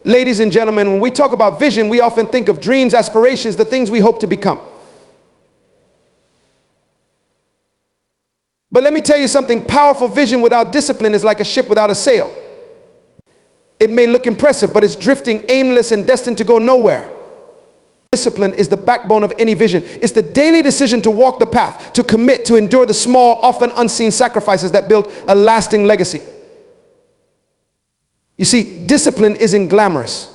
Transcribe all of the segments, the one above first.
Ladies and gentlemen, when we talk about vision, we often think of dreams, aspirations, the things we hope to become. But let me tell you something, powerful vision without discipline is like a ship without a sail. It may look impressive, but it's drifting, aimless, and destined to go nowhere. Discipline is the backbone of any vision. It's the daily decision to walk the path, to commit, to endure the small, often unseen sacrifices that build a lasting legacy. You see, discipline isn't glamorous.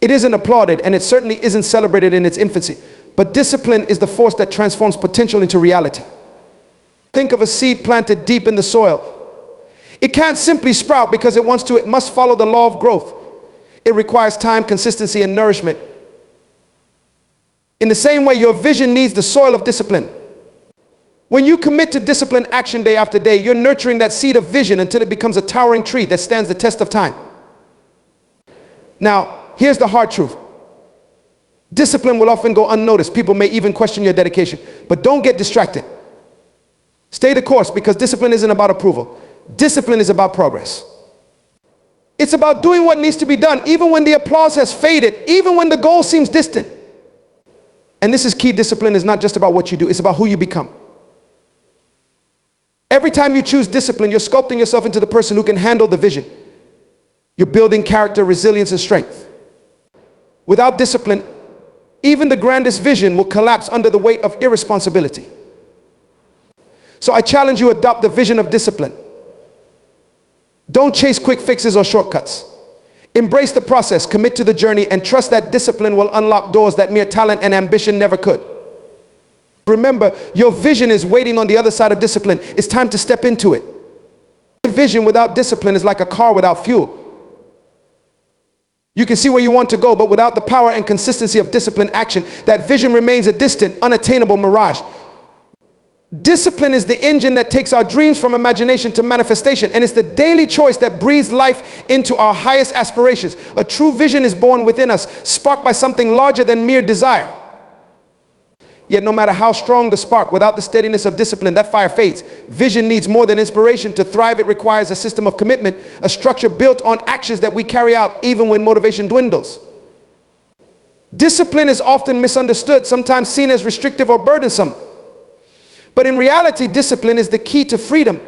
It isn't applauded, and it certainly isn't celebrated in its infancy. But discipline is the force that transforms potential into reality. Think of a seed planted deep in the soil. It can't simply sprout because it wants to. It must follow the law of growth. It requires time, consistency, and nourishment. In the same way, your vision needs the soil of discipline. When you commit to disciplined action day after day, you're nurturing that seed of vision until it becomes a towering tree that stands the test of time. Now, here's the hard truth. Discipline will often go unnoticed. People may even question your dedication. But don't get distracted. Stay the course, because discipline isn't about approval. Discipline is about progress. It's about doing what needs to be done, even when the applause has faded, even when the goal seems distant. And this is key. Discipline is not just about what you do, it's about who you become. Every time you choose discipline, you're sculpting yourself into the person who can handle the vision. You're building character, resilience, and strength. Without discipline, even the grandest vision will collapse under the weight of irresponsibility. So I challenge you, adopt the vision of discipline. Don't chase quick fixes or shortcuts. Embrace the process, commit to the journey, and trust that discipline will unlock doors that mere talent and ambition never could. Remember, your vision is waiting on the other side of discipline. It's time to step into it. Vision without discipline is like a car without fuel. You can see where you want to go, but without the power and consistency of disciplined action, that vision remains a distant, unattainable mirage. Discipline is the engine that takes our dreams from imagination to manifestation, and it's the daily choice that breathes life into our highest aspirations. A true vision is born within us, sparked by something larger than mere desire. Yet no matter how strong the spark, without the steadiness of discipline, that fire fades. Vision needs more than inspiration. To thrive, it requires a system of commitment, a structure built on actions that we carry out even when motivation dwindles. Discipline is often misunderstood, sometimes seen as restrictive or burdensome. But in reality, discipline is the key to freedom.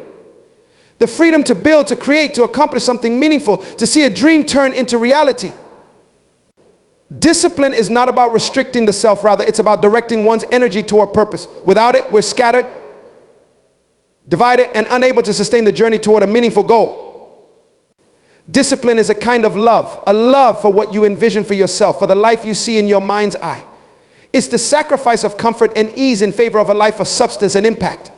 The freedom to build, to create, to accomplish something meaningful, to see a dream turn into reality. Discipline is not about restricting the self, rather it's about directing one's energy toward purpose. Without it, we're scattered, divided, and unable to sustain the journey toward a meaningful goal. Discipline is a kind of love, a love for what you envision for yourself, for the life you see in your mind's eye. It's the sacrifice of comfort and ease in favor of a life of substance and impact.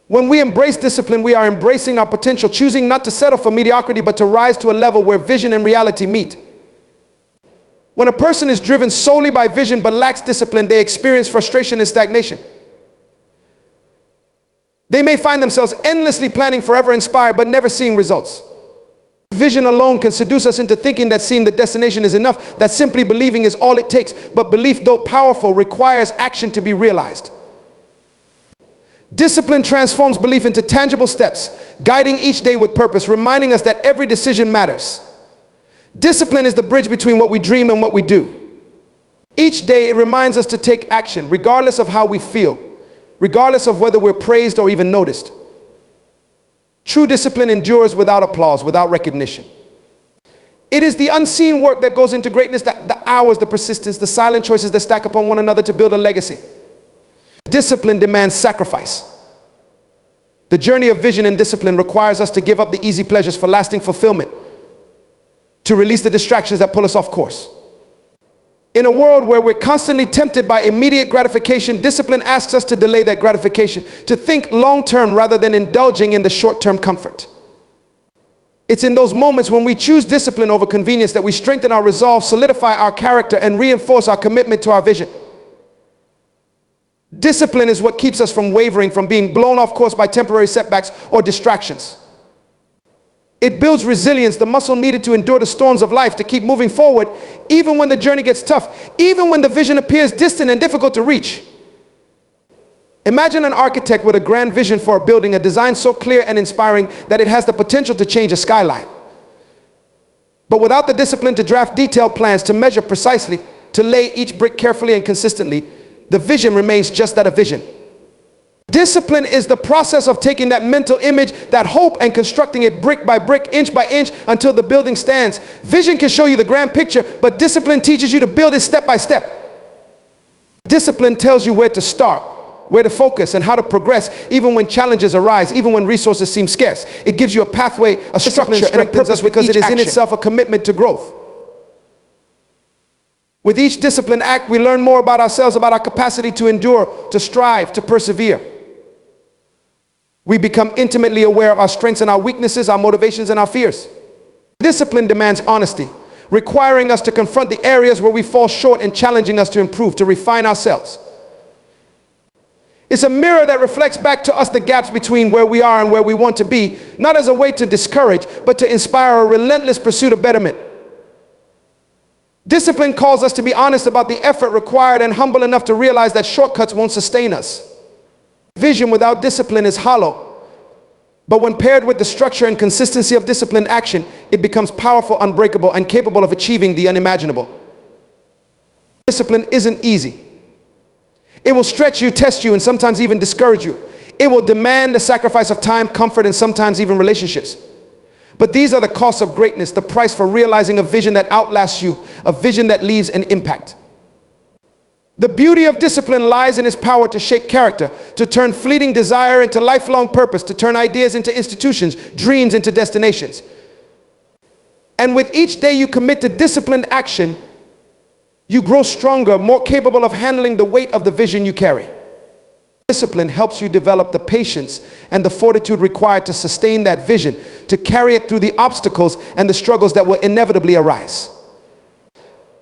When we embrace discipline, we are embracing our potential, choosing not to settle for mediocrity, but to rise to a level where vision and reality meet. When a person is driven solely by vision but lacks discipline, they experience frustration and stagnation. They may find themselves endlessly planning, forever inspired, but never seeing results. Vision alone can seduce us into thinking that seeing the destination is enough, that simply believing is all it takes. But belief, though powerful, requires action to be realized. Discipline transforms belief into tangible steps, guiding each day with purpose, reminding us that every decision matters. Discipline is the bridge between what we dream and what we do. Each day it reminds us to take action, regardless of how we feel, regardless of whether we're praised or even noticed. True discipline endures without applause, without recognition. It is the unseen work that goes into greatness, the hours, the persistence, the silent choices that stack upon one another to build a legacy. Discipline demands sacrifice. The journey of vision and discipline requires us to give up the easy pleasures for lasting fulfillment, to release the distractions that pull us off course. In a world where we're constantly tempted by immediate gratification, discipline asks us to delay that gratification, to think long-term rather than indulging in the short-term comfort. It's in those moments when we choose discipline over convenience that we strengthen our resolve, solidify our character, and reinforce our commitment to our vision. Discipline is what keeps us from wavering, from being blown off course by temporary setbacks or distractions. It builds resilience, the muscle needed to endure the storms of life, to keep moving forward, even when the journey gets tough, even when the vision appears distant and difficult to reach. Imagine an architect with a grand vision for a building, a design so clear and inspiring that it has the potential to change a skyline. But without the discipline to draft detailed plans, to measure precisely, to lay each brick carefully and consistently, the vision remains just that, a vision. Discipline is the process of taking that mental image, that hope, and constructing it brick by brick, inch by inch, until the building stands. Vision can show you the grand picture, but discipline teaches you to build it step by step. Discipline tells you where to start, where to focus, and how to progress, even when challenges arise, even when resources seem scarce. It gives you a pathway, a structure, and a purpose, because it is in itself a commitment to growth. With each disciplined act, we learn more about ourselves, about our capacity to endure, to strive, to persevere. We become intimately aware of our strengths and our weaknesses, our motivations and our fears. Discipline demands honesty, requiring us to confront the areas where we fall short and challenging us to improve, to refine ourselves. It's a mirror that reflects back to us the gaps between where we are and where we want to be, not as a way to discourage, but to inspire a relentless pursuit of betterment. Discipline calls us to be honest about the effort required and humble enough to realize that shortcuts won't sustain us. Vision without discipline is hollow, but when paired with the structure and consistency of disciplined action, it becomes powerful, unbreakable, and capable of achieving the unimaginable. Discipline isn't easy. It will stretch you, test you, and sometimes even discourage you. It will demand the sacrifice of time, comfort, and sometimes even relationships. But these are the costs of greatness, the price for realizing a vision that outlasts you, a vision that leaves an impact. The beauty of discipline lies in its power to shape character, to turn fleeting desire into lifelong purpose, to turn ideas into institutions, dreams into destinations. And with each day you commit to disciplined action, you grow stronger, more capable of handling the weight of the vision you carry. Discipline helps you develop the patience and the fortitude required to sustain that vision, to carry it through the obstacles and the struggles that will inevitably arise.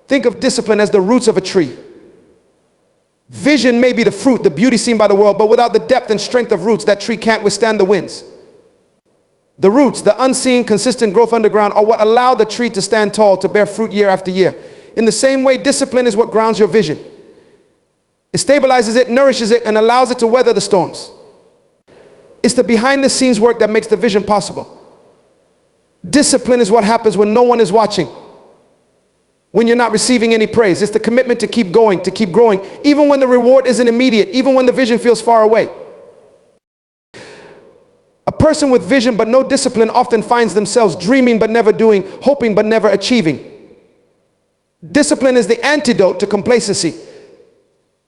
Think of discipline as the roots of a tree. Vision may be the fruit, the beauty seen by the world, but without the depth and strength of roots, that tree can't withstand the winds. The roots, the unseen, consistent growth underground, are what allow the tree to stand tall, to bear fruit year after year. In the same way, discipline is what grounds your vision. It stabilizes it, nourishes it, and allows it to weather the storms. It's the behind-the-scenes work that makes the vision possible. Discipline is what happens when no one is watching, when you're not receiving any praise. It's the commitment to keep going, to keep growing, even when the reward isn't immediate, even when the vision feels far away. A person with vision but no discipline often finds themselves dreaming but never doing, hoping but never achieving. Discipline is the antidote to complacency,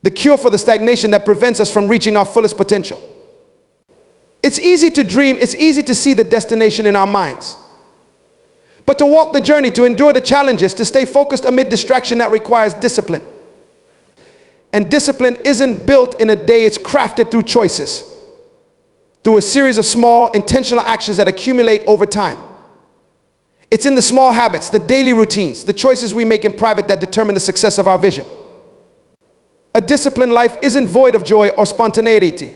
the cure for the stagnation that prevents us from reaching our fullest potential. It's easy to dream, it's easy to see the destination in our minds. But to walk the journey, to endure the challenges, to stay focused amid distraction, that requires discipline. And discipline isn't built in a day, it's crafted through choices, through a series of small, intentional actions that accumulate over time. It's in the small habits, the daily routines, the choices we make in private that determine the success of our vision. A disciplined life isn't void of joy or spontaneity.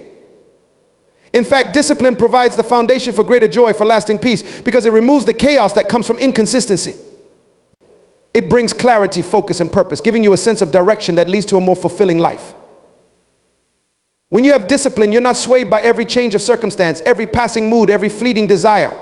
In fact, discipline provides the foundation for greater joy, for lasting peace, because it removes the chaos that comes from inconsistency. It brings clarity, focus, and purpose, giving you a sense of direction that leads to a more fulfilling life. When you have discipline, you're not swayed by every change of circumstance, every passing mood, every fleeting desire.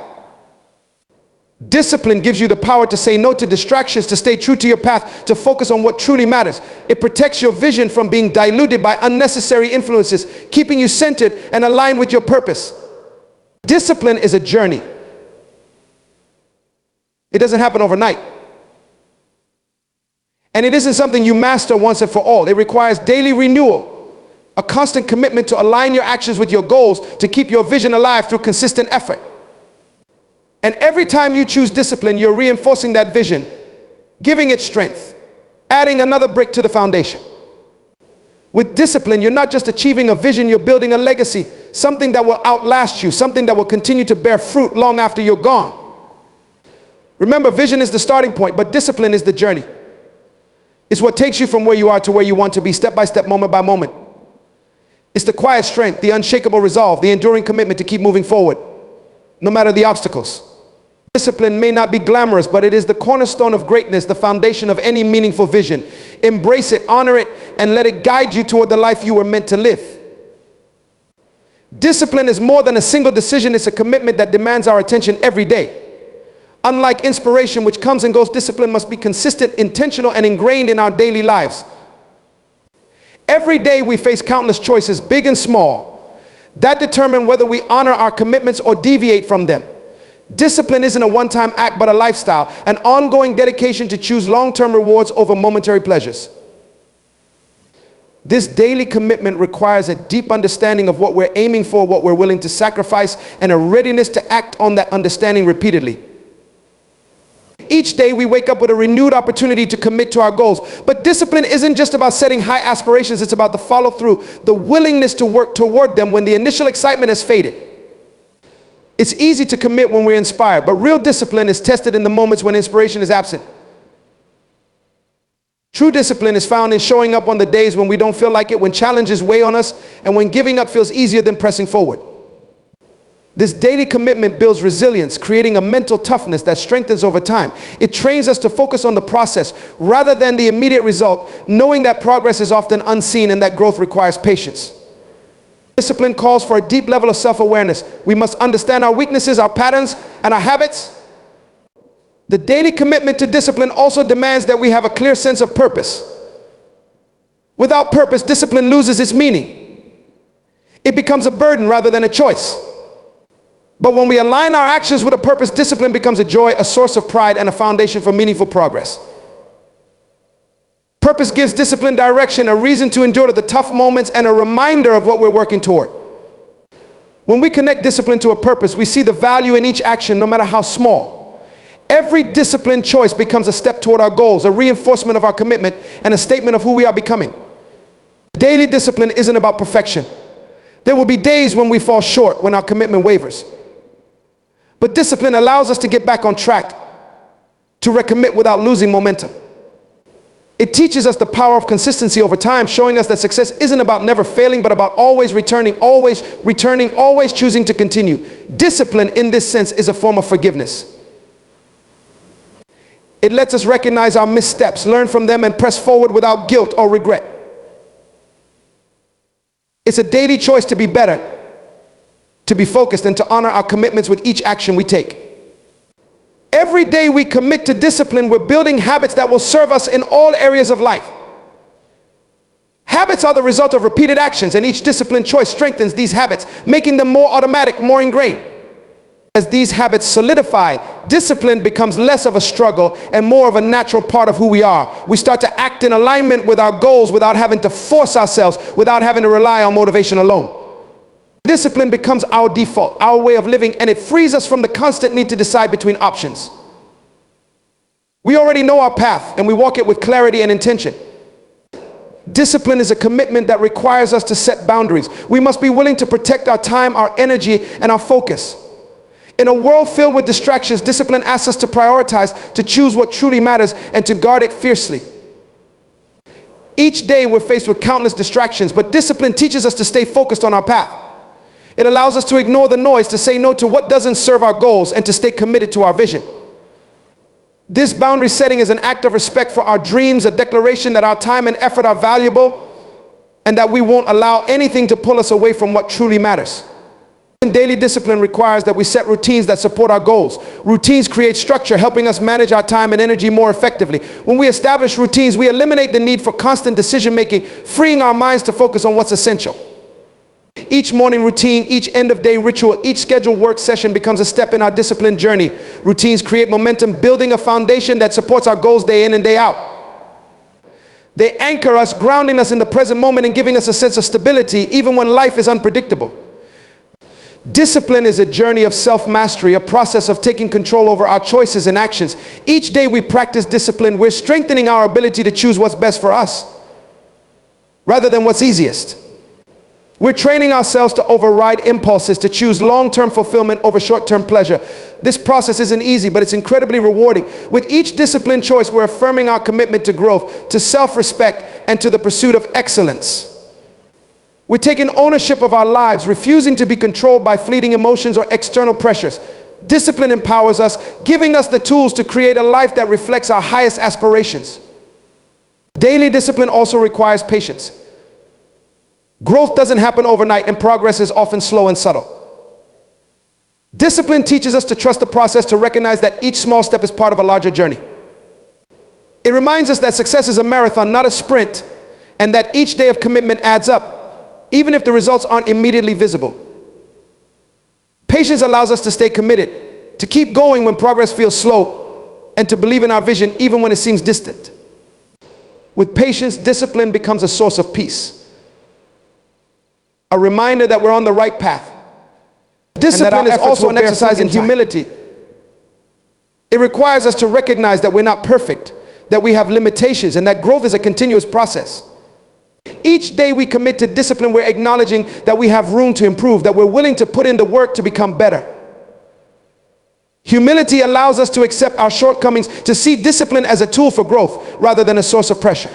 Discipline gives you the power to say no to distractions, to stay true to your path, to focus on what truly matters. It protects your vision from being diluted by unnecessary influences, keeping you centered and aligned with your purpose. Discipline is a journey. It doesn't happen overnight. And it isn't something you master once and for all. It requires daily renewal, a constant commitment to align your actions with your goals, to keep your vision alive through consistent effort. And every time you choose discipline, you're reinforcing that vision, giving it strength, adding another brick to the foundation. With discipline, you're not just achieving a vision, you're building a legacy, something that will outlast you, something that will continue to bear fruit long after you're gone. Remember, vision is the starting point, but discipline is the journey. It's what takes you from where you are to where you want to be, step by step, moment by moment. It's the quiet strength, the unshakable resolve, the enduring commitment to keep moving forward, no matter the obstacles. Discipline may not be glamorous, but it is the cornerstone of greatness, the foundation of any meaningful vision. Embrace it, honor it, and let it guide you toward the life you were meant to live. Discipline is more than a single decision. It's a commitment that demands our attention every day. Unlike inspiration, which comes and goes, discipline must be consistent, intentional, and ingrained in our daily lives. Every day we face countless choices, big and small, that determine whether we honor our commitments or deviate from them. Discipline isn't a one-time act, but a lifestyle, an ongoing dedication to choose long-term rewards over momentary pleasures. This daily commitment requires a deep understanding of what we're aiming for, what we're willing to sacrifice, and a readiness to act on that understanding repeatedly. Each day we wake up with a renewed opportunity to commit to our goals. But discipline isn't just about setting high aspirations, it's about the follow-through, the willingness to work toward them when the initial excitement has faded. It's easy to commit when we're inspired, but real discipline is tested in the moments when inspiration is absent. True discipline is found in showing up on the days when we don't feel like it, when challenges weigh on us, and when giving up feels easier than pressing forward. This daily commitment builds resilience, creating a mental toughness that strengthens over time. It trains us to focus on the process rather than the immediate result, knowing that progress is often unseen and that growth requires patience. Discipline calls for a deep level of self-awareness. We must understand our weaknesses, our patterns, and our habits. The daily commitment to discipline also demands that we have a clear sense of purpose. Without purpose, discipline loses its meaning. It becomes a burden rather than a choice. But when we align our actions with a purpose, discipline becomes a joy, a source of pride, and a foundation for meaningful progress. Purpose gives discipline direction, a reason to endure the tough moments, and a reminder of what we're working toward. When we connect discipline to a purpose, we see the value in each action, no matter how small. Every disciplined choice becomes a step toward our goals, a reinforcement of our commitment, and a statement of who we are becoming. Daily discipline isn't about perfection. There will be days when we fall short, when our commitment wavers. But discipline allows us to get back on track, to recommit without losing momentum. It teaches us the power of consistency over time, showing us that success isn't about never failing, but about always returning, always choosing to continue. Discipline in this sense is a form of forgiveness. It lets us recognize our missteps, learn from them, and press forward without guilt or regret. It's a daily choice to be better, to be focused, and to honor our commitments with each action we take. Every day we commit to discipline, we're building habits that will serve us in all areas of life. Habits are the result of repeated actions, and each disciplined choice strengthens these habits, making them more automatic, more ingrained. As these habits solidify, discipline becomes less of a struggle and more of a natural part of who we are. We start to act in alignment with our goals without having to force ourselves, without having to rely on motivation alone. Discipline becomes our default, our way of living, and it frees us from the constant need to decide between options. We already know our path, and we walk it with clarity and intention. Discipline is a commitment that requires us to set boundaries. We must be willing to protect our time, our energy, and our focus. In a world filled with distractions, discipline asks us to prioritize, to choose what truly matters, and to guard it fiercely. Each day we're faced with countless distractions, but discipline teaches us to stay focused on our path. It allows us to ignore the noise, to say no to what doesn't serve our goals, and to stay committed to our vision. This boundary setting is an act of respect for our dreams, a declaration that our time and effort are valuable, and that we won't allow anything to pull us away from what truly matters. Daily discipline requires that we set routines that support our goals. Routines create structure, helping us manage our time and energy more effectively. When we establish routines, we eliminate the need for constant decision-making, freeing our minds to focus on what's essential. Each morning routine, each end-of-day ritual, each scheduled work session becomes a step in our disciplined journey. Routines create momentum, building a foundation that supports our goals day in and day out. They anchor us, grounding us in the present moment and giving us a sense of stability even when life is unpredictable. Discipline is a journey of self-mastery, a process of taking control over our choices and actions. Each day we practice discipline, we're strengthening our ability to choose what's best for us rather than what's easiest. We're training ourselves to override impulses, to choose long-term fulfillment over short-term pleasure. This process isn't easy, but it's incredibly rewarding. With each disciplined choice, we're affirming our commitment to growth, to self-respect, and to the pursuit of excellence. We're taking ownership of our lives, refusing to be controlled by fleeting emotions or external pressures. Discipline empowers us, giving us the tools to create a life that reflects our highest aspirations. Daily discipline also requires patience. Growth doesn't happen overnight, and progress is often slow and subtle. Discipline teaches us to trust the process, to recognize that each small step is part of a larger journey. It reminds us that success is a marathon, not a sprint, and that each day of commitment adds up, even if the results aren't immediately visible. Patience allows us to stay committed, to keep going when progress feels slow, and to believe in our vision even when it seems distant. With patience, discipline becomes a source of peace, a reminder that we're on the right path. Discipline is also an exercise in humility. It requires us to recognize that we're not perfect, that we have limitations, and that growth is a continuous process. Each day we commit to discipline, we're acknowledging that we have room to improve, that we're willing to put in the work to become better. Humility allows us to accept our shortcomings, to see discipline as a tool for growth rather than a source of pressure.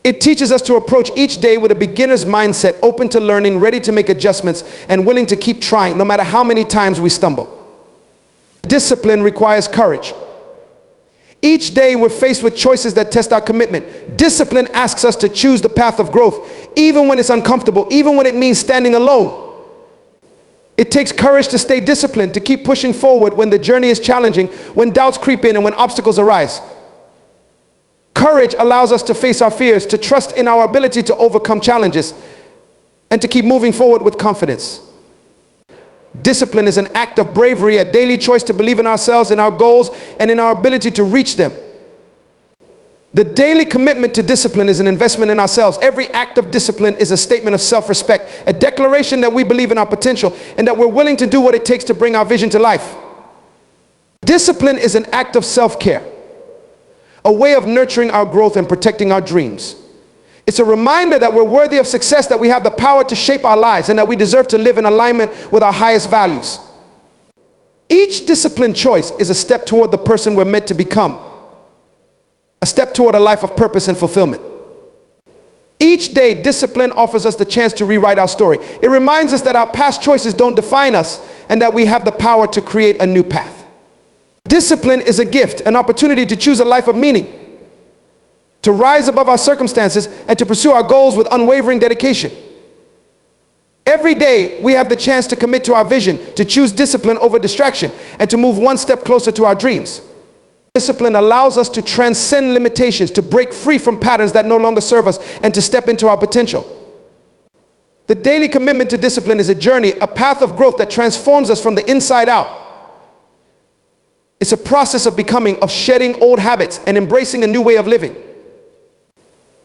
It teaches us to approach each day with a beginner's mindset, open to learning, ready to make adjustments, and willing to keep trying no matter how many times we stumble. Discipline requires courage. Each day we're faced with choices that test our commitment. Discipline asks us to choose the path of growth, even when it's uncomfortable, even when it means standing alone. It takes courage to stay disciplined, to keep pushing forward when the journey is challenging, when doubts creep in, and when obstacles arise. Courage allows us to face our fears, to trust in our ability to overcome challenges, and to keep moving forward with confidence. Discipline is an act of bravery, a daily choice to believe in ourselves, in our goals, and in our ability to reach them. The daily commitment to discipline is an investment in ourselves. Every act of discipline is a statement of self-respect, a declaration that we believe in our potential and that we're willing to do what it takes to bring our vision to life. Discipline is an act of self-care, a way of nurturing our growth and protecting our dreams. It's a reminder that we're worthy of success, that we have the power to shape our lives, and that we deserve to live in alignment with our highest values. Each disciplined choice is a step toward the person we're meant to become, a step toward a life of purpose and fulfillment. Each day, discipline offers us the chance to rewrite our story. It reminds us that our past choices don't define us, and that we have the power to create a new path. Discipline is a gift, an opportunity to choose a life of meaning, to rise above our circumstances, and to pursue our goals with unwavering dedication. Every day we have the chance to commit to our vision, to choose discipline over distraction, and to move one step closer to our dreams. Discipline allows us to transcend limitations, to break free from patterns that no longer serve us, and to step into our potential. The daily commitment to discipline is a journey, a path of growth that transforms us from the inside out. It's a process of becoming, of shedding old habits and embracing a new way of living.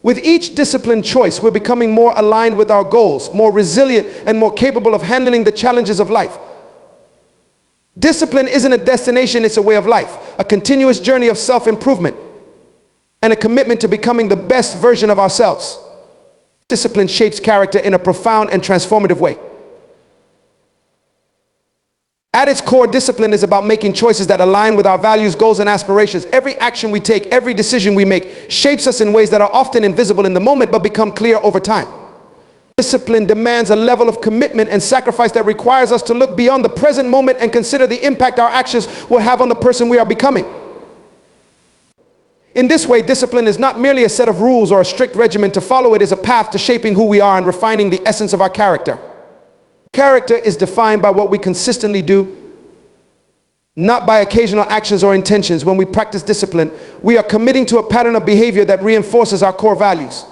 With each disciplined choice, we're becoming more aligned with our goals, more resilient, and more capable of handling the challenges of life. Discipline isn't a destination, it's a way of life, a continuous journey of self-improvement, and a commitment to becoming the best version of ourselves. Discipline shapes character in a profound and transformative way. At its core, discipline is about making choices that align with our values, goals, and aspirations. Every action we take, every decision we make, shapes us in ways that are often invisible in the moment but become clear over time. Discipline demands a level of commitment and sacrifice that requires us to look beyond the present moment and consider the impact our actions will have on the person we are becoming. In this way, discipline is not merely a set of rules or a strict regimen to follow. It is a path to shaping who we are and refining the essence of our character. Character is defined by what we consistently do, not by occasional actions or intentions. When we practice discipline, we are committing to a pattern of behavior that reinforces our core values.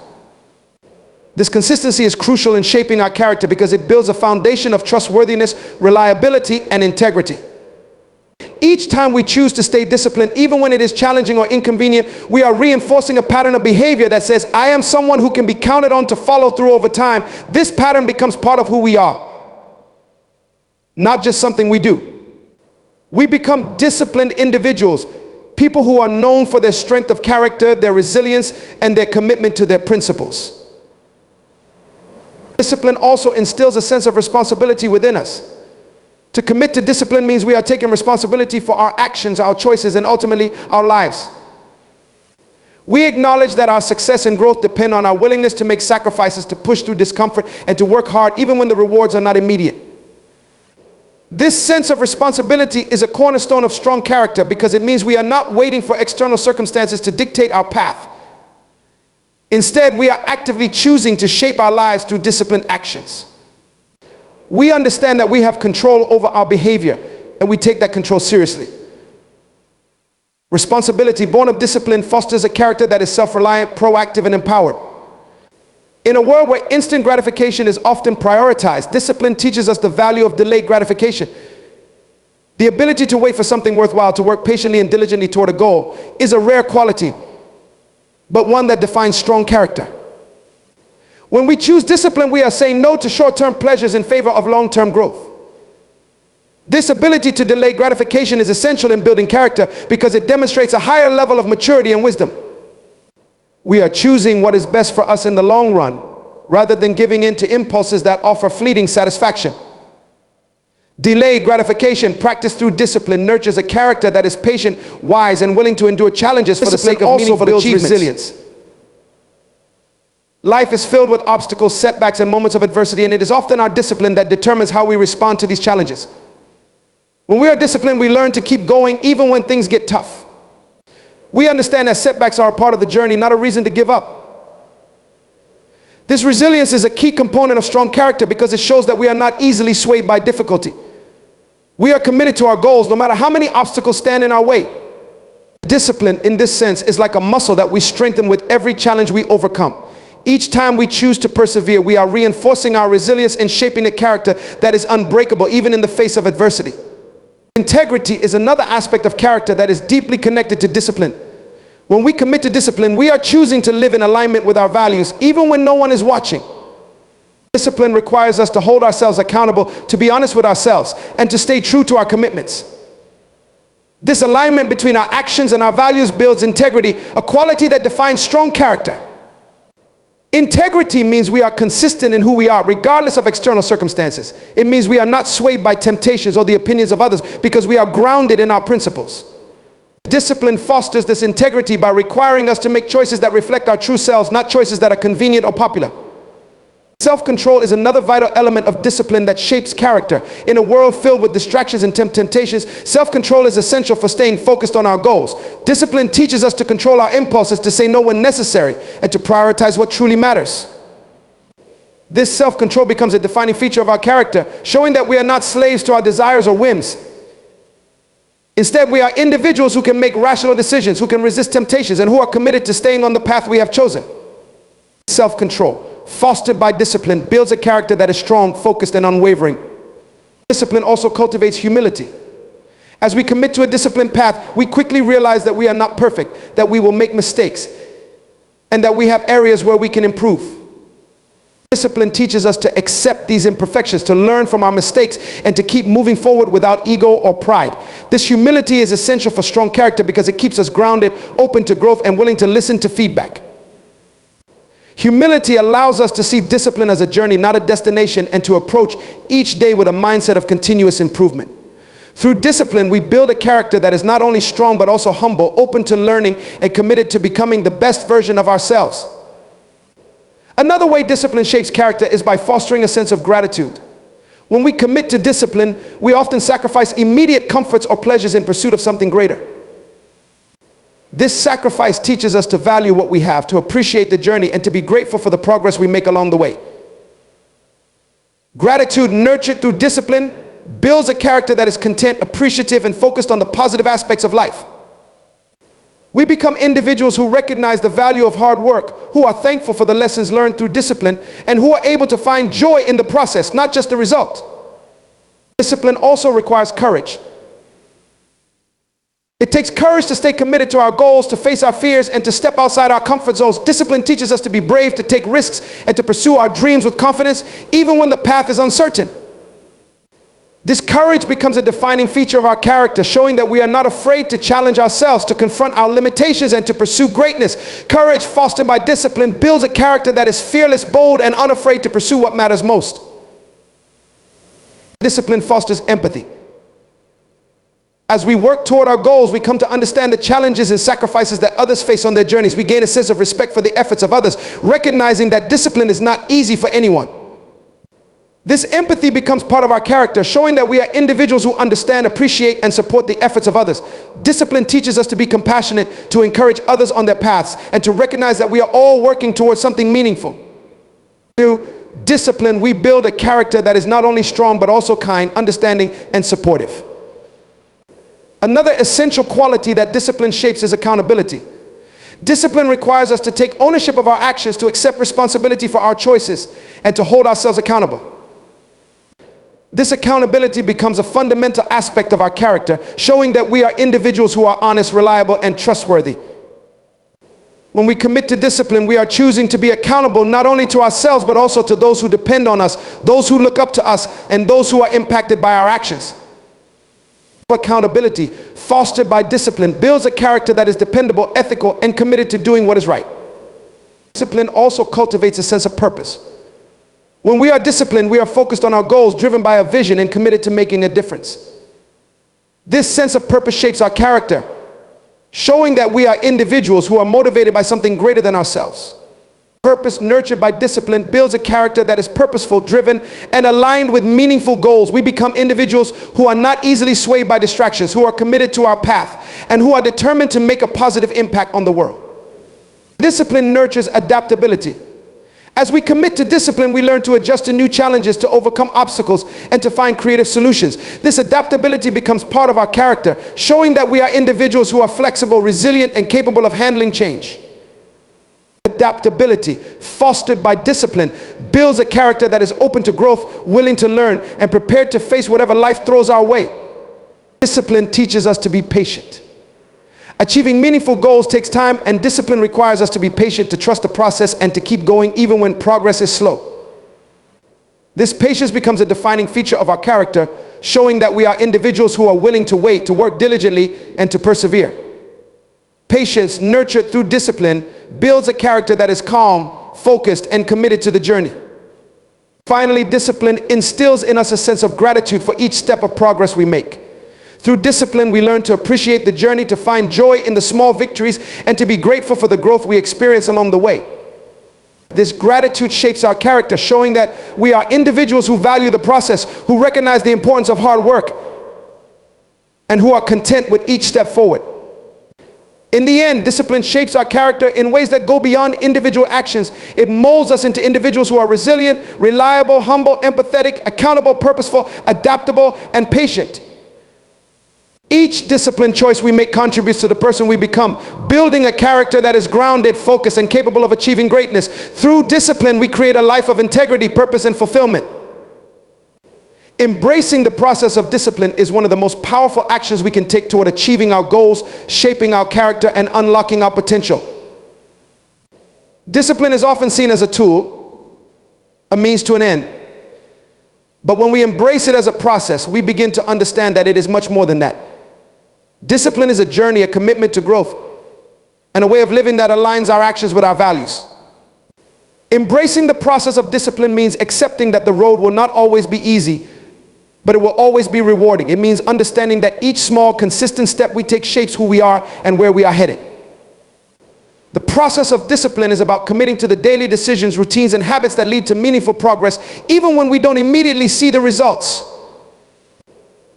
This consistency is crucial in shaping our character because it builds a foundation of trustworthiness, reliability, and integrity. Each time we choose to stay disciplined, even when it is challenging or inconvenient, we are reinforcing a pattern of behavior that says, I am someone who can be counted on to follow through over time. This pattern becomes part of who we are, not just something we do. We become disciplined individuals, people who are known for their strength of character, their resilience, and their commitment to their principles. Discipline also instills a sense of responsibility within us. To commit to discipline means we are taking responsibility for our actions, our choices, and ultimately our lives. We acknowledge that our success and growth depend on our willingness to make sacrifices, to push through discomfort, and to work hard even when the rewards are not immediate. This sense of responsibility is a cornerstone of strong character because it means we are not waiting for external circumstances to dictate our path. Instead, we are actively choosing to shape our lives through disciplined actions. we understand that we have control over our behavior, and we take that control seriously. Responsibility, born of discipline, fosters a character that is self-reliant, proactive, and empowered. In a world where instant gratification is often prioritized, discipline teaches us the value of delayed gratification. The ability to wait for something worthwhile, to work patiently and diligently toward a goal, is a rare quality, but one that defines strong character. When we choose discipline, we are saying no to short-term pleasures in favor of long-term growth. This ability to delay gratification is essential in building character because it demonstrates a higher level of maturity and wisdom. We are choosing what is best for us in the long run, rather than giving in to impulses that offer fleeting satisfaction. Delayed gratification, practiced through discipline, nurtures a character that is patient, wise, and willing to endure challenges for the sake of meaningful achievements. Resilience. Life is filled with obstacles, setbacks, and moments of adversity, and it is often our discipline that determines how we respond to these challenges. When we are disciplined, we learn to keep going even when things get tough. We understand that setbacks are a part of the journey, not a reason to give up. This resilience is a key component of strong character because it shows that we are not easily swayed by difficulty. We are committed to our goals no matter how many obstacles stand in our way. Discipline, in this sense, is like a muscle that we strengthen with every challenge we overcome. Each time we choose to persevere, we are reinforcing our resilience and shaping a character that is unbreakable even in the face of adversity. Integrity is another aspect of character that is deeply connected to discipline. When we commit to discipline, we are choosing to live in alignment with our values, even when no one is watching. Discipline requires us to hold ourselves accountable, to be honest with ourselves, and to stay true to our commitments. This alignment between our actions and our values builds integrity, a quality that defines strong character. Integrity means we are consistent in who we are, regardless of external circumstances. It means we are not swayed by temptations or the opinions of others because we are grounded in our principles. Discipline fosters this integrity by requiring us to make choices that reflect our true selves, not choices that are convenient or popular. Self-control is another vital element of discipline that shapes character. In a world filled with distractions and temptations, self-control is essential for staying focused on our goals. Discipline teaches us to control our impulses, to say no when necessary, and to prioritize what truly matters. This self-control becomes a defining feature of our character, showing that we are not slaves to our desires or whims. Instead, we are individuals who can make rational decisions, who can resist temptations, and who are committed to staying on the path we have chosen. Self-control, fostered by discipline, builds a character that is strong, focused, and unwavering. Discipline also cultivates humility. As we commit to a disciplined path, we quickly realize that we are not perfect, that we will make mistakes, and that we have areas where we can improve. Discipline teaches us to accept these imperfections, to learn from our mistakes, and to keep moving forward without ego or pride. This humility is essential for strong character because it keeps us grounded, open to growth, and willing to listen to feedback. Humility allows us to see discipline as a journey, not a destination, and to approach each day with a mindset of continuous improvement. Through discipline, we build a character that is not only strong but also humble, open to learning, and committed to becoming the best version of ourselves. Another way discipline shapes character is by fostering a sense of gratitude. When we commit to discipline, we often sacrifice immediate comforts or pleasures in pursuit of something greater. This sacrifice teaches us to value what we have, to appreciate the journey, and to be grateful for the progress we make along the way. Gratitude nurtured through discipline builds a character that is content, appreciative, and focused on the positive aspects of life. We become individuals who recognize the value of hard work, who are thankful for the lessons learned through discipline, and who are able to find joy in the process, not just the result. Discipline also requires courage. It takes courage to stay committed to our goals, to face our fears, and to step outside our comfort zones. Discipline teaches us to be brave, to take risks, and to pursue our dreams with confidence, even when the path is uncertain. This courage becomes a defining feature of our character, showing that we are not afraid to challenge ourselves, to confront our limitations, and to pursue greatness. Courage fostered by discipline builds a character that is fearless, bold, and unafraid to pursue what matters most. Discipline fosters empathy. As we work toward our goals, we come to understand the challenges and sacrifices that others face on their journeys. We gain a sense of respect for the efforts of others, recognizing that discipline is not easy for anyone. This empathy becomes part of our character, showing that we are individuals who understand, appreciate, and support the efforts of others. Discipline teaches us to be compassionate, to encourage others on their paths, and to recognize that we are all working towards something meaningful. discipline, we build a character that is not only strong but also kind, understanding, and supportive. Another essential quality that discipline shapes is accountability. Discipline requires us to take ownership of our actions, to accept responsibility for our choices, and to hold ourselves accountable. This accountability becomes a fundamental aspect of our character, showing that we are individuals who are honest, reliable, and trustworthy. When we commit to discipline, we are choosing to be accountable not only to ourselves, but also to those who depend on us, those who look up to us, and those who are impacted by our actions. Accountability, fostered by discipline, builds a character that is dependable, ethical, and committed to doing what is right. Discipline also cultivates a sense of purpose. When we are disciplined, we are focused on our goals, driven by a vision, and committed to making a difference. This sense of purpose shapes our character, showing that we are individuals who are motivated by something greater than ourselves. Purpose, nurtured by discipline, builds a character that is purposeful, driven, and aligned with meaningful goals. We become individuals who are not easily swayed by distractions, who are committed to our path, and who are determined to make a positive impact on the world. Discipline nurtures adaptability. As we commit to discipline, we learn to adjust to new challenges, to overcome obstacles, and to find creative solutions. This adaptability becomes part of our character, showing that we are individuals who are flexible, resilient, and capable of handling change. Adaptability, fostered by discipline, builds a character that is open to growth, willing to learn, and prepared to face whatever life throws our way. Discipline teaches us to be patient. Achieving meaningful goals takes time, and discipline requires us to be patient, to trust the process, and to keep going even when progress is slow. This patience becomes a defining feature of our character, showing that we are individuals who are willing to wait, to work diligently, and to persevere. Patience, nurtured through discipline, builds a character that is calm, focused, and committed to the journey. Finally, discipline instills in us a sense of gratitude for each step of progress we make. Through discipline, we learn to appreciate the journey, to find joy in the small victories, and to be grateful for the growth we experience along the way. This gratitude shapes our character, showing that we are individuals who value the process, who recognize the importance of hard work, and who are content with each step forward. In the end, discipline shapes our character in ways that go beyond individual actions. It molds us into individuals who are resilient, reliable, humble, empathetic, accountable, purposeful, adaptable, and patient. Each discipline choice we make contributes to the person we become, building a character that is grounded, focused, and capable of achieving greatness. Through discipline, we create a life of integrity, purpose, and fulfillment. Embracing the process of discipline is one of the most powerful actions we can take toward achieving our goals, shaping our character, and unlocking our potential. Discipline is often seen as a tool, a means to an end. But when we embrace it as a process, we begin to understand that it is much more than that. Discipline is a journey, a commitment to growth, and a way of living that aligns our actions with our values. Embracing the process of discipline means accepting that the road will not always be easy, but it will always be rewarding. It means understanding that each small, consistent step we take shapes who we are and where we are headed. The process of discipline is about committing to the daily decisions, routines, and habits that lead to meaningful progress, even when we don't immediately see the results.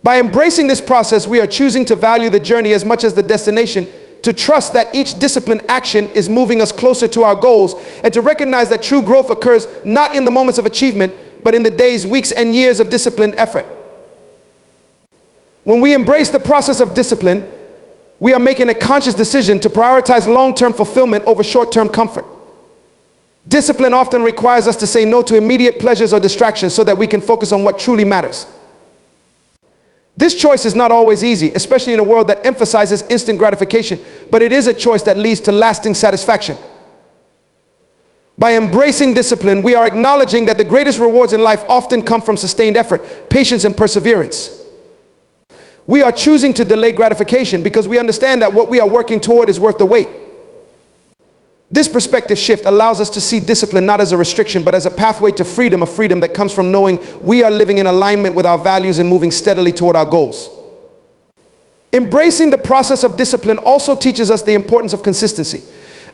By embracing this process, we are choosing to value the journey as much as the destination, to trust that each disciplined action is moving us closer to our goals, and to recognize that true growth occurs not in the moments of achievement, but in the days, weeks, and years of disciplined effort. When we embrace the process of discipline, we are making a conscious decision to prioritize long-term fulfillment over short-term comfort. Discipline often requires us to say no to immediate pleasures or distractions so that we can focus on what truly matters. This choice is not always easy, especially in a world that emphasizes instant gratification, but it is a choice that leads to lasting satisfaction. By embracing discipline, we are acknowledging that the greatest rewards in life often come from sustained effort, patience, and perseverance. We are choosing to delay gratification because we understand that what we are working toward is worth the wait. This perspective shift allows us to see discipline not as a restriction, but as a pathway to freedom, a freedom that comes from knowing we are living in alignment with our values and moving steadily toward our goals. Embracing the process of discipline also teaches us the importance of consistency.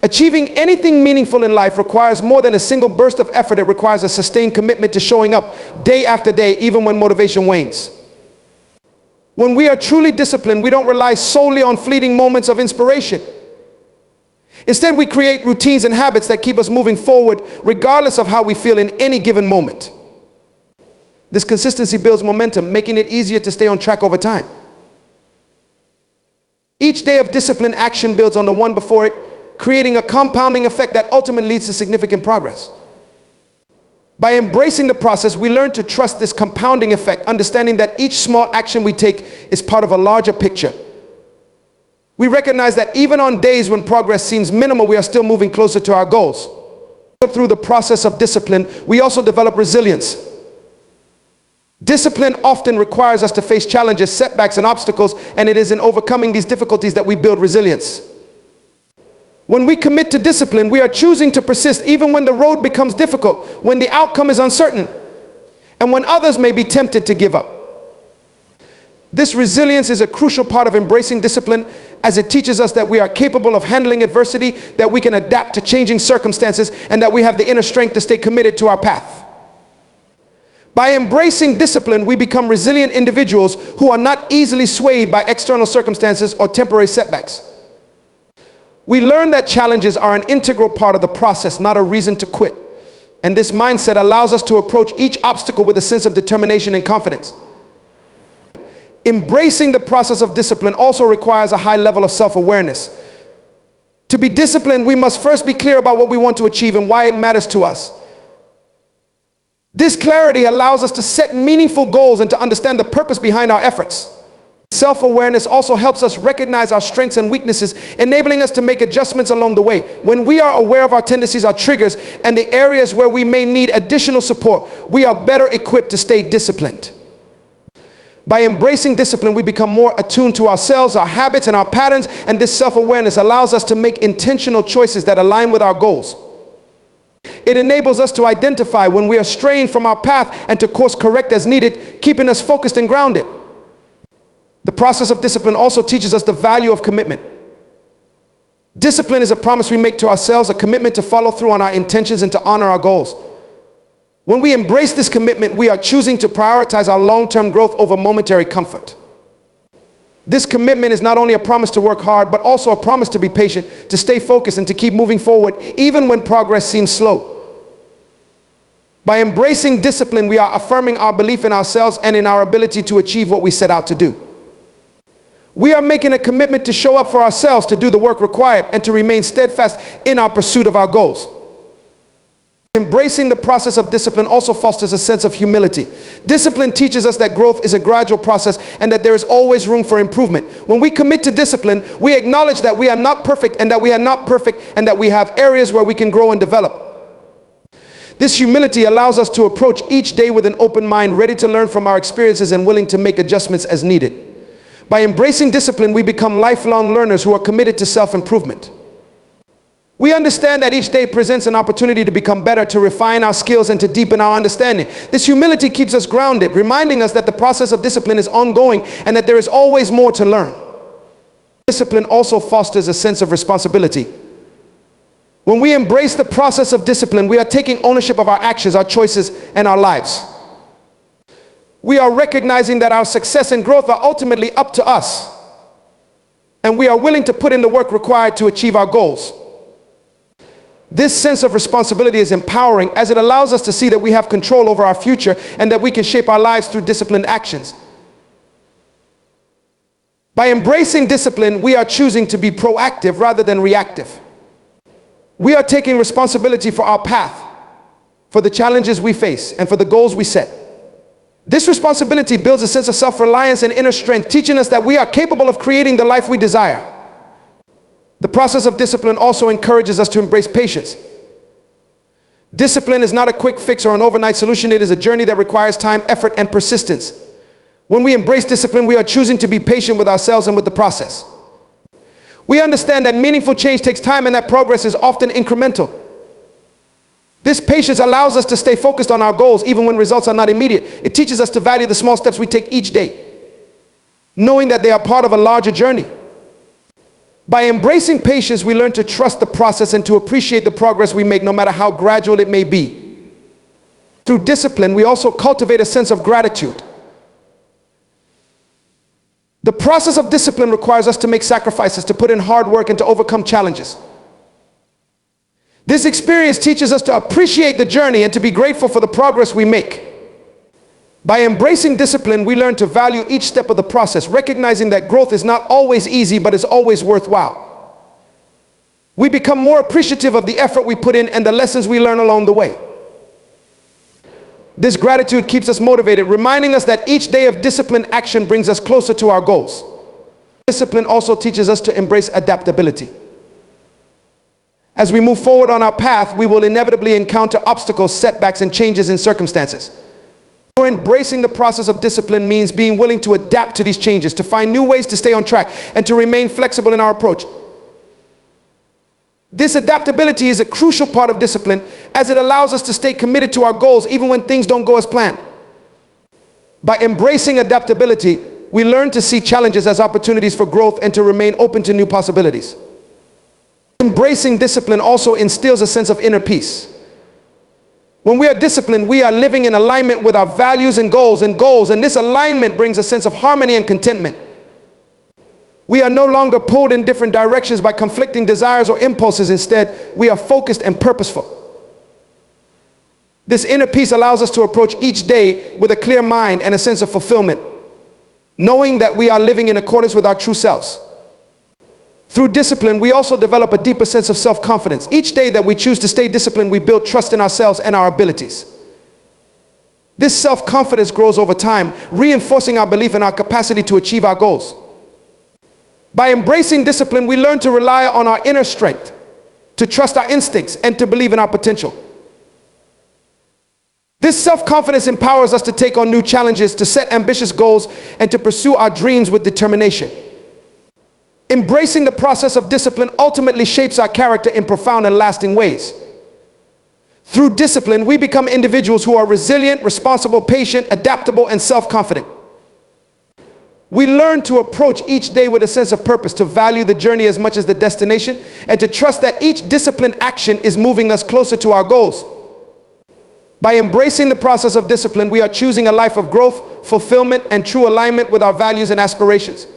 Achieving anything meaningful in life requires more than a single burst of effort. It requires a sustained commitment to showing up day after day, even when motivation wanes. When we are truly disciplined, we don't rely solely on fleeting moments of inspiration. Instead, we create routines and habits that keep us moving forward regardless of how we feel in any given moment. This consistency builds momentum, making it easier to stay on track over time. Each day of disciplined action builds on the one before it, creating a compounding effect that ultimately leads to significant progress. By embracing the process, we learn to trust this compounding effect, understanding that each small action we take is part of a larger picture. We recognize that even on days when progress seems minimal, we are still moving closer to our goals. Through the process of discipline, we also develop resilience. Discipline often requires us to face challenges, setbacks, and obstacles, and it is in overcoming these difficulties that we build resilience. When we commit to discipline, we are choosing to persist even when the road becomes difficult, when the outcome is uncertain, and when others may be tempted to give up. This resilience is a crucial part of embracing discipline, as it teaches us that we are capable of handling adversity, that we can adapt to changing circumstances, and that we have the inner strength to stay committed to our path. By embracing discipline, we become resilient individuals who are not easily swayed by external circumstances or temporary setbacks. We learn that challenges are an integral part of the process, not a reason to quit. And this mindset allows us to approach each obstacle with a sense of determination and confidence. Embracing the process of discipline also requires a high level of self-awareness. To be disciplined, we must first be clear about what we want to achieve and why it matters to us. This clarity allows us to set meaningful goals and to understand the purpose behind our efforts. Self-awareness also helps us recognize our strengths and weaknesses, enabling us to make adjustments along the way. When we are aware of our tendencies, our triggers, and the areas where we may need additional support, we are better equipped to stay disciplined. By embracing discipline, we become more attuned to ourselves, our habits, and our patterns, and this self-awareness allows us to make intentional choices that align with our goals. It enables us to identify when we are straying from our path and to course correct as needed, keeping us focused and grounded. The process of discipline also teaches us the value of commitment. Discipline is a promise we make to ourselves, a commitment to follow through on our intentions and to honor our goals. When we embrace this commitment, we are choosing to prioritize our long-term growth over momentary comfort. This commitment is not only a promise to work hard, but also a promise to be patient, to stay focused, and to keep moving forward, even when progress seems slow. By embracing discipline, we are affirming our belief in ourselves and in our ability to achieve what we set out to do. We are making a commitment to show up for ourselves, to do the work required, and to remain steadfast in our pursuit of our goals. Embracing the process of discipline also fosters a sense of humility. Discipline teaches us that growth is a gradual process and that there is always room for improvement. When we commit to discipline, we acknowledge that we are not perfect and that we are not perfect and that we have areas where we can grow and develop. This humility allows us to approach each day with an open mind, ready to learn from our experiences and willing to make adjustments as needed. By embracing discipline, we become lifelong learners who are committed to self-improvement. We understand that each day presents an opportunity to become better, to refine our skills, and to deepen our understanding. This humility keeps us grounded, reminding us that the process of discipline is ongoing and that there is always more to learn. Discipline also fosters a sense of responsibility. When we embrace the process of discipline, we are taking ownership of our actions, our choices, and our lives. We are recognizing that our success and growth are ultimately up to us, and we are willing to put in the work required to achieve our goals. This sense of responsibility is empowering, as it allows us to see that we have control over our future and that we can shape our lives through disciplined actions. By embracing discipline, we are choosing to be proactive rather than reactive. We are taking responsibility for our path, for the challenges we face, and for the goals we set. This responsibility builds a sense of self-reliance and inner strength, teaching us that we are capable of creating the life we desire. The process of discipline also encourages us to embrace patience. Discipline is not a quick fix or an overnight solution. It is a journey that requires time, effort, and persistence. When we embrace discipline, we are choosing to be patient with ourselves and with the process. We understand that meaningful change takes time and that progress is often incremental. This patience allows us to stay focused on our goals even when results are not immediate. It teaches us to value the small steps we take each day, knowing that they are part of a larger journey. By embracing patience, we learn to trust the process and to appreciate the progress we make, no matter how gradual it may be. Through discipline, we also cultivate a sense of gratitude. The process of discipline requires us to make sacrifices, to put in hard work, and to overcome challenges. This experience teaches us to appreciate the journey and to be grateful for the progress we make. By embracing discipline, we learn to value each step of the process, recognizing that growth is not always easy, but is always worthwhile. We become more appreciative of the effort we put in and the lessons we learn along the way. This gratitude keeps us motivated, reminding us that each day of disciplined action brings us closer to our goals. Discipline also teaches us to embrace adaptability. As we move forward on our path, we will inevitably encounter obstacles, setbacks, and changes in circumstances. Embracing the process of discipline means being willing to adapt to these changes, to find new ways to stay on track, and to remain flexible in our approach. This adaptability is a crucial part of discipline, as it allows us to stay committed to our goals even when things don't go as planned. By embracing adaptability, we learn to see challenges as opportunities for growth and to remain open to new possibilities. Embracing discipline also instills a sense of inner peace. When we are disciplined, we are living in alignment with our values and goals, and this alignment brings a sense of harmony and contentment. We are no longer pulled in different directions by conflicting desires or impulses. Instead, we are focused and purposeful. This inner peace allows us to approach each day with a clear mind and a sense of fulfillment, knowing that we are living in accordance with our true selves. Through discipline, we also develop a deeper sense of self-confidence. Each day that we choose to stay disciplined, we build trust in ourselves and our abilities. This self-confidence grows over time, reinforcing our belief in our capacity to achieve our goals. By embracing discipline, we learn to rely on our inner strength, to trust our instincts, and to believe in our potential. This self-confidence empowers us to take on new challenges, to set ambitious goals, and to pursue our dreams with determination. Embracing the process of discipline ultimately shapes our character in profound and lasting ways. Through discipline, we become individuals who are resilient, responsible, patient, adaptable, and self-confident. We learn to approach each day with a sense of purpose, to value the journey as much as the destination, and to trust that each disciplined action is moving us closer to our goals. By embracing the process of discipline, we are choosing a life of growth, fulfillment, and true alignment with our values and aspirations.